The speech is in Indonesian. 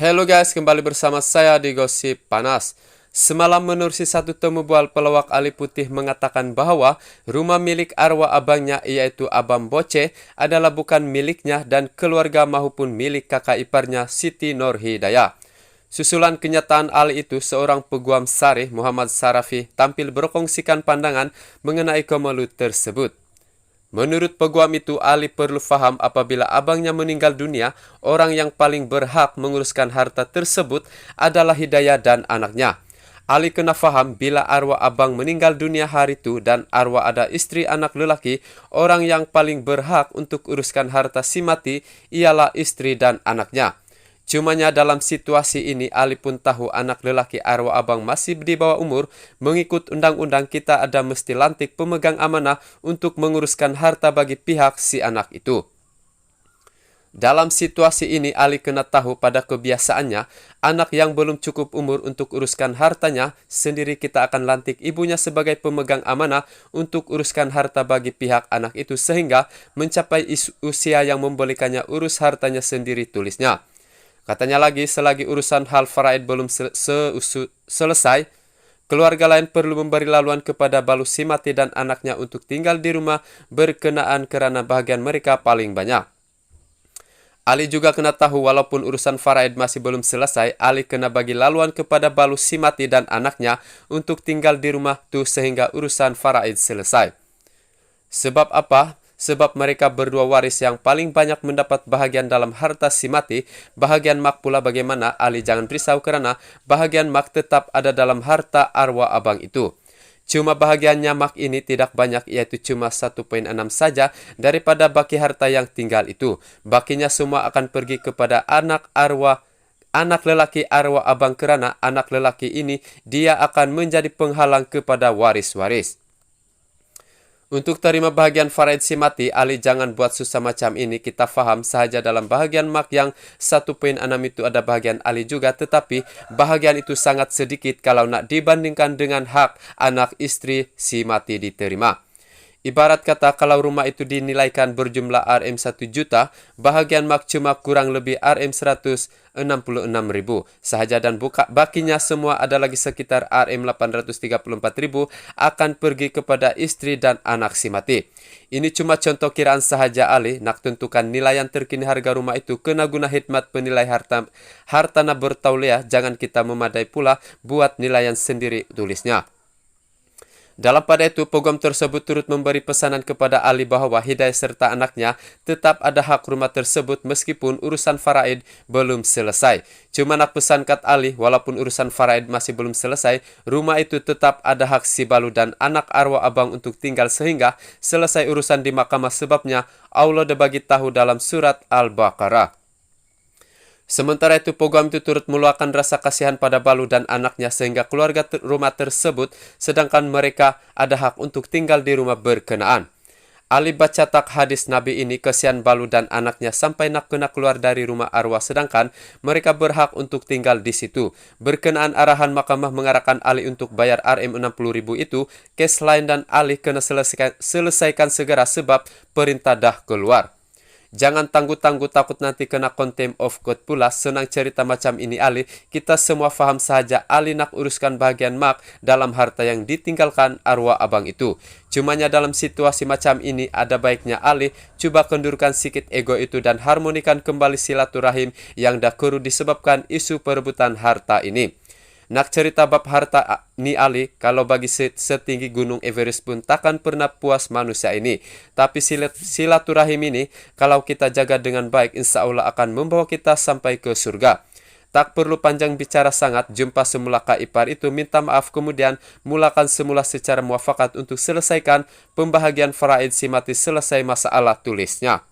Halo guys, kembali bersama saya di Gosip Panas. Semalam menerusi satu temu bual pelawak Ali Putih mengatakan bahwa rumah milik arwah abangnya yaitu Abang Boce adalah bukan miliknya dan keluarga maupun milik kakak iparnya Siti Nurhidayah. Susulan kenyataan Ali itu, seorang peguam Sarih Muhammad Sarafi tampil berkongsikan pandangan mengenai kemelu tersebut. Menurut peguam itu, Ali perlu faham apabila abangnya meninggal dunia, orang yang paling berhak menguruskan harta tersebut adalah Hidayah dan anaknya. Ali kena faham bila arwah abang meninggal dunia hari itu dan arwah ada istri anak lelaki, orang yang paling berhak untuk uruskan harta si mati ialah istri dan anaknya. Cumanya dalam situasi ini Ali pun tahu anak lelaki arwah abang masih di bawah umur. Mengikut undang-undang kita ada mesti lantik pemegang amanah untuk menguruskan harta bagi pihak si anak itu. Dalam situasi ini Ali kena tahu pada kebiasaannya anak yang belum cukup umur untuk uruskan hartanya sendiri, kita akan lantik ibunya sebagai pemegang amanah untuk uruskan harta bagi pihak anak itu sehingga mencapai usia yang membolehkannya urus hartanya sendiri, tulisnya. Katanya lagi, selagi urusan hal faraid belum selesai, keluarga lain perlu memberi laluan kepada balu si mati dan anaknya untuk tinggal di rumah berkenaan karena bahagian mereka paling banyak. Ali juga kena tahu walaupun urusan faraid masih belum selesai, Ali kena bagi laluan kepada balu si mati dan anaknya untuk tinggal di rumah tuh sehingga urusan faraid selesai. Sebab apa? Sebab mereka berdua waris yang paling banyak mendapat bahagian dalam harta si mati. Bahagian mak pula bagaimana? Ali jangan risau karena bahagian mak tetap ada dalam harta arwah abang itu. Cuma bahagiannya mak ini tidak banyak, yaitu cuma 1,6 saja daripada baki harta yang tinggal itu. Bakinya semua akan pergi kepada anak lelaki arwah abang kerana anak lelaki ini dia akan menjadi penghalang kepada waris-waris. Untuk terima bahagian faraid si mati, Ali jangan buat susah macam ini. Kita faham sahaja dalam bahagian mak yang 1,6 itu ada bahagian Ali juga, tetapi bahagian itu sangat sedikit kalau nak dibandingkan dengan hak anak istri si mati diterima. Ibarat kata kalau rumah itu dinilaikan berjumlah Rm 1 juta, bahagian mak cuma kurang lebih Rm 166.000 sahaja dan bakinya semua ada lagi sekitar Rm 834.000 akan pergi kepada istri dan anak si mati. Ini cuma contoh kiraan sahaja Ali nak tentukan nilaian terkini harga rumah itu kena guna khidmat penilai hartana bertauliah, jangan kita memadai pula buat nilaian sendiri, tulisnya. Dalam pada itu, program tersebut turut memberi pesanan kepada Ali bahwa Hidayah serta anaknya tetap ada hak rumah tersebut meskipun urusan faraid belum selesai. Cuma nak pesan kat Ali, walaupun urusan faraid masih belum selesai, rumah itu tetap ada hak si balu dan anak arwah abang untuk tinggal sehingga selesai urusan di mahkamah, sebabnya Allah dah bagi tahu dalam surat Al-Baqarah. Sementara itu, program itu turut meluahkan rasa kasihan pada balu dan anaknya sehingga keluarga rumah tersebut sedangkan mereka ada hak untuk tinggal di rumah berkenaan. Ali baca tak hadis Nabi ini, kasihan balu dan anaknya sampai nak kena keluar dari rumah arwah sedangkan mereka berhak untuk tinggal di situ. Berkenaan arahan mahkamah mengarahkan Ali untuk bayar Rm 60.000 itu, kes lain dan Ali kena selesaikan segera sebab perintah dah keluar. Jangan tangguh-tangguh takut nanti kena contempt of court pula. Senang cerita macam ini Ali. Kita semua faham sahaja Ali nak uruskan bahagian mak dalam harta yang ditinggalkan arwah abang itu. Cumanya dalam situasi macam ini ada baiknya Ali coba kendurkan sikit ego itu dan harmonikan kembali silaturahim yang dah keruh disebabkan isu perebutan harta ini. Nak cerita bab harta ni Ali, kalau bagi setinggi gunung Everest pun takkan pernah puas manusia ini. Tapi silaturahim ini, kalau kita jaga dengan baik, insya Allah akan membawa kita sampai ke surga. Tak perlu panjang bicara sangat, jumpa semula kak ipar itu, minta maaf kemudian mulakan semula secara muafakat untuk selesaikan pembahagian faraid si mati selesai masalah, tulisnya.